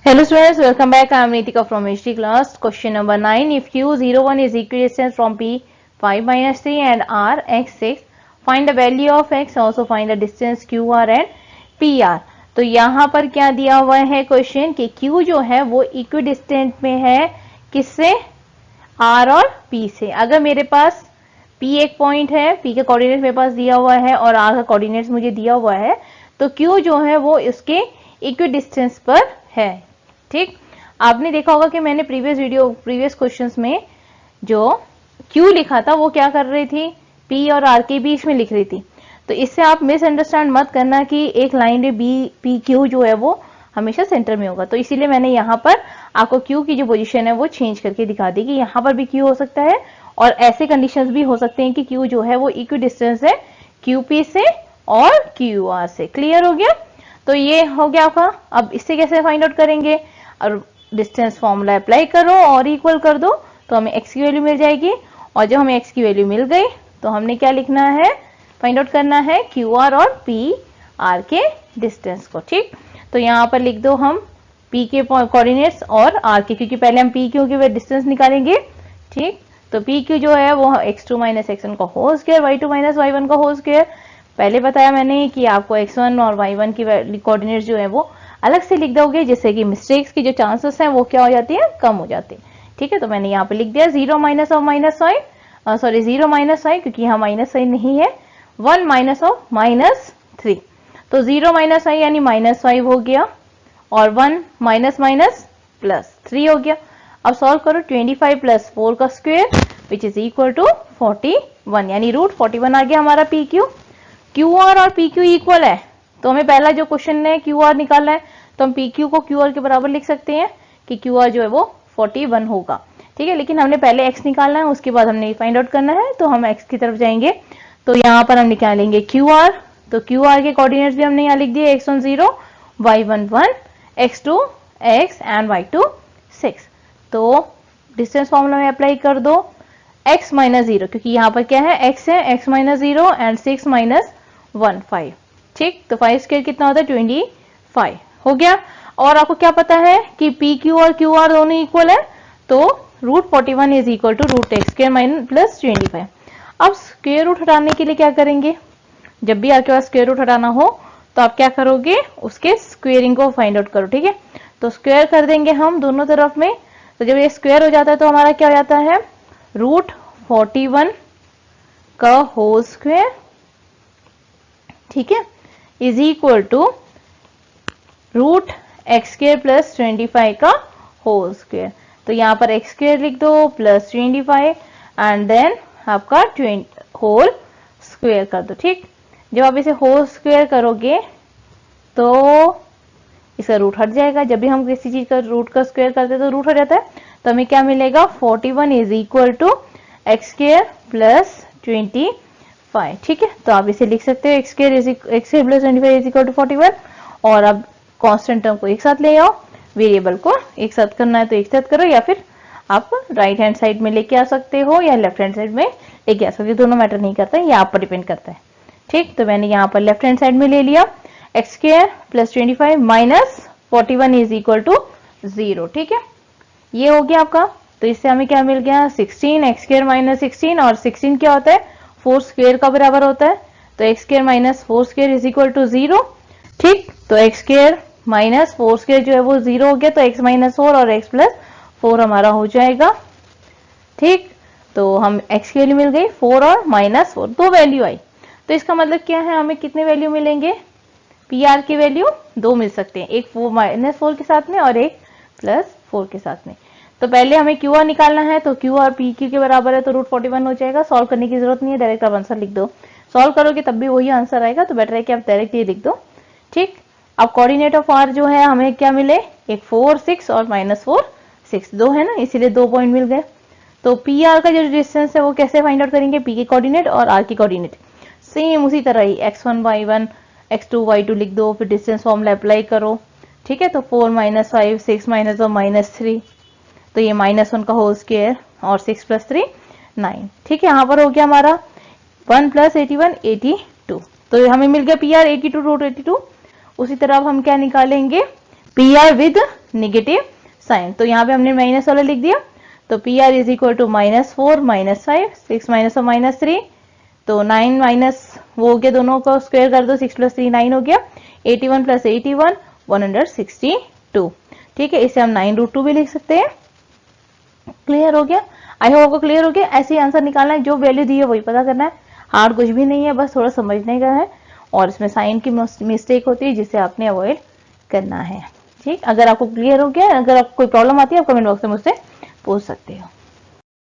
Hello students, welcome back. I am Nitika from history class. Question number 9. If Q01 is equidistant from P 5 minus 3 and R x 6, find the value of x. Also find the distance QR and PR. तो यहाँ पर क्या दिया हुआ है question कि Q जो है वो इक्विडिस्टेंट में है किससे, R और P से। अगर मेरे पास P एक पॉइंट है, P का कोऑर्डिनेट मेरे पास दिया हुआ है और R का कोऑर्डिनेट मुझे दिया हुआ है, तो Q जो है वो इसके इक्विडिस्टेंस पर है। ठीक, आपने देखा होगा कि मैंने प्रीवियस क्वेश्चंस में जो Q लिखा था वो क्या कर रही थी, P और R के बीच में लिख रही थी। तो इससे आप मिसअंडरस्टैंड मत करना कि एक लाइन में P Q जो है वो हमेशा सेंटर में होगा। तो इसीलिए मैंने यहाँ पर आपको Q की जो पोजीशन है वो चेंज करके दिखा दी कि यहाँ पर भी Q हो सकता है और ऐसे कंडीशंस भी हो सकते हैं कि Q जो है वो इक्विडिस्टेंस है QP से और QR से। क्लियर हो गया? तो ये हो गया आपका। अब इससे कैसे फाइंड आउट करेंगे, और डिस्टेंस फॉर्मूला अप्लाई करो और इक्वल कर दो तो हमें x की वैल्यू मिल जाएगी। और जब हमें x की वैल्यू मिल गई तो हमने क्या लिखना है, फाइंड आउट करना है QR और PR के डिस्टेंस को। ठीक, तो यहाँ पर लिख दो हम P के कोऑर्डिनेट्स और R के, क्योंकि पहले हम PQ के डिस्टेंस निकालेंगे। ठीक, तो PQ जो है वो x2 माइनस x1 का whole square, y2 minus y1 का होल स्क्वायर। पहले बताया मैंने कि आपको x1 और y1 की कोऑर्डिनेट्स जो है वो अलग से लिख दोगे, जिससे कि मिस्टेक्स की जो चांसेस हैं वो क्या हो जाती है, कम हो जाते हैं। ठीक है, तो मैंने यहाँ पे लिख दिया 0 minus of minus five, sorry 0 minus five, क्योंकि यहाँ माइनस साइन नहीं है, 1 माइनस ऑफ माइनस 3। तो 0 माइनस फाइव यानी माइनस 5 हो गया और 1 माइनस माइनस प्लस 3 हो गया। अब सॉल्व करो, 25 प्लस 4 का square which is equal to 41, यानी रूट 41 आ गया हमारा PQ। QR और PQ इक्वल है, तो हमें पहला जो क्वेश्चन है QR निकालना है, तो हम PQ को QR के बराबर लिख सकते हैं कि QR जो है वो 41 होगा। ठीक है, लेकिन हमने पहले x निकालना है, उसके बाद हमने फाइंड आउट करना है, तो हम x की तरफ जाएंगे। तो यहाँ पर हम निकालेंगे QR, तो QR के कोऑर्डिनेट्स भी हमने यहाँ लिख दिए, x1 0, y1 1, x2 x and y2 6। तो डिस्टेंस फॉर्मूला में अप्लाई कर दो, x माइनस 0, क्योंकि यहाँ पर क्या है, x है, x माइनस 0 एंड 6 माइनस 1 5। ठीक, तो 5 स्क्वायर कितना होता है, 25 हो गया। और आपको क्या पता है कि PQ और QR दोनों इक्वल है, तो root 41 is equal to root x square minus plus 25। अब स्क्वायर रूट हटाने के लिए क्या करेंगे, जब भी आपके पास स्क्वायर रूट हटाना हो तो आप क्या करोगे, उसके स्क्वेयरिंग को फाइंड आउट करो। ठीक है, तो स्क्वायर कर देंगे हम दोनों तरफ में, तो जब ये स्क्वायर हो जाता है तो हमारा क्या हो जाता है, रूट 41 का होल स्क्वायर, ठीक है, is equal to root x square plus 25 का होल स्क्वायर। तो यहाँ पर एक्स स्क्वायर लिख दो प्लस 25 एंड देन आपका होल स्क्वायर कर दो। ठीक, जब आप इसे होल स्क्वायर करोगे तो इसका रूट हट जाएगा। जब भी हम किसी चीज का रूट का स्क्वायर करते हैं तो रूट हट जाता है, तो हमें क्या मिलेगा, 41 is equal to x square plus 25। ठीक है, तो आप इसे लिख सकते हो, x square plus 25 is equal to 41। और अब कांस्टेंट टर्म को एक साथ ले आओ, वेरिएबल को एक साथ करना है तो एक साथ करो, या फिर आप राइट हैंड साइड में लेके आ सकते हो या लेफ्ट हैंड साइड में लेके आ सकते हो, दोनों मैटर नहीं करता है, ये आप पर डिपेंड करता है। ठीक, तो मैंने यहाँ पर लेफ्ट हैंड साइड में ले लिया, x square plus 25 minus 41 is equal to 0। ठीक है, ये हो गया आपका। तो इससे हमें क्या मिल गया, 16 एक्स स्क्वायर माइनस 16, और 16 क्या होता है, 4 स्क्वायर का बराबर होता है, तो x square minus 4 square is equal to 0। ठीक, तो एक्स स्क्वायर माइनस 4 स्क्वायर जो है वो 0 हो गया, तो x माइनस 4 और x प्लस 4 हमारा हो जाएगा। ठीक, तो हम x की वैल्यू मिल गई 4 और माइनस 4, दो वैल्यू आई। तो इसका मतलब क्या है, हमें कितने वैल्यू मिलेंगे, PR की वैल्यू दो मिल सकते हैं, एक माइनस 4 के साथ में और एक प्लस 4 के साथ में। तो पहले हमें QR निकालना है, तो QR PQ के बराबर है, तो रूट 41 हो जाएगा। सॉल्व करने की जरूरत नहीं है, डायरेक्ट आप आंसर लिख दो। सॉल्व करोगे तब भी वही आंसर आएगा, तो बेटर है कि आप डायरेक्ट ये लिख दो। ठीक, अब कोऑर्डिनेट ऑफ R जो है हमें क्या मिले, एक 4 6 और माइनस 4 6, दो है ना, इसीलिए 2 पॉइंट मिल गए। तो PR का जो डिस्टेंस है वो कैसे फाइंड आउट करेंगे, P के कोऑर्डिनेट और R की कोऑर्डिनेट सेम उसी तरह ही, x1 y1 x2 y2 लिख दो, फिर डिस्टेंस फॉर्मूला अप्लाई करो। ठीक है, तो 4 माइनस 5 6 माइनस और माइनस 3, तो ये -1 का होल स्क्वायर और 6 प्लस 3 9। ठीक है, यहाँ पर हो गया हमारा 1 प्लस 81 82, तो हमें मिल गया PR 82 रूट 82। उसी तरह अब हम क्या निकालेंगे, P R with negative sign. तो यहाँ पे हमने माइनस वाला लिख दिया, तो P R is equal to -4 -5, 6 minus और -3, तो 9 माइनस वो हो गया, दोनों को स्क्वायर कर दो, 6 + 3 9 हो गया, 81 + 81 162। ठीक है, इसे हम 9√2 भी लिख सकते हैं। क्लियर हो गया, आई होप आपको क्लियर हो गया। ऐसे ही आंसर निकालना है, जो वैल्यू दी है वही पता करना है, हार्ड कुछ भी नहीं है, बस थोड़ा समझने का है, और इसमें साइन की मिस्टेक होती है जिसे आपने अवॉइड करना है। ठीक, अगर आपको क्लियर हो गया, अगर आपको कोई प्रॉब्लम आती है आप कमेंट बॉक्स में मुझसे पूछ सकते हो।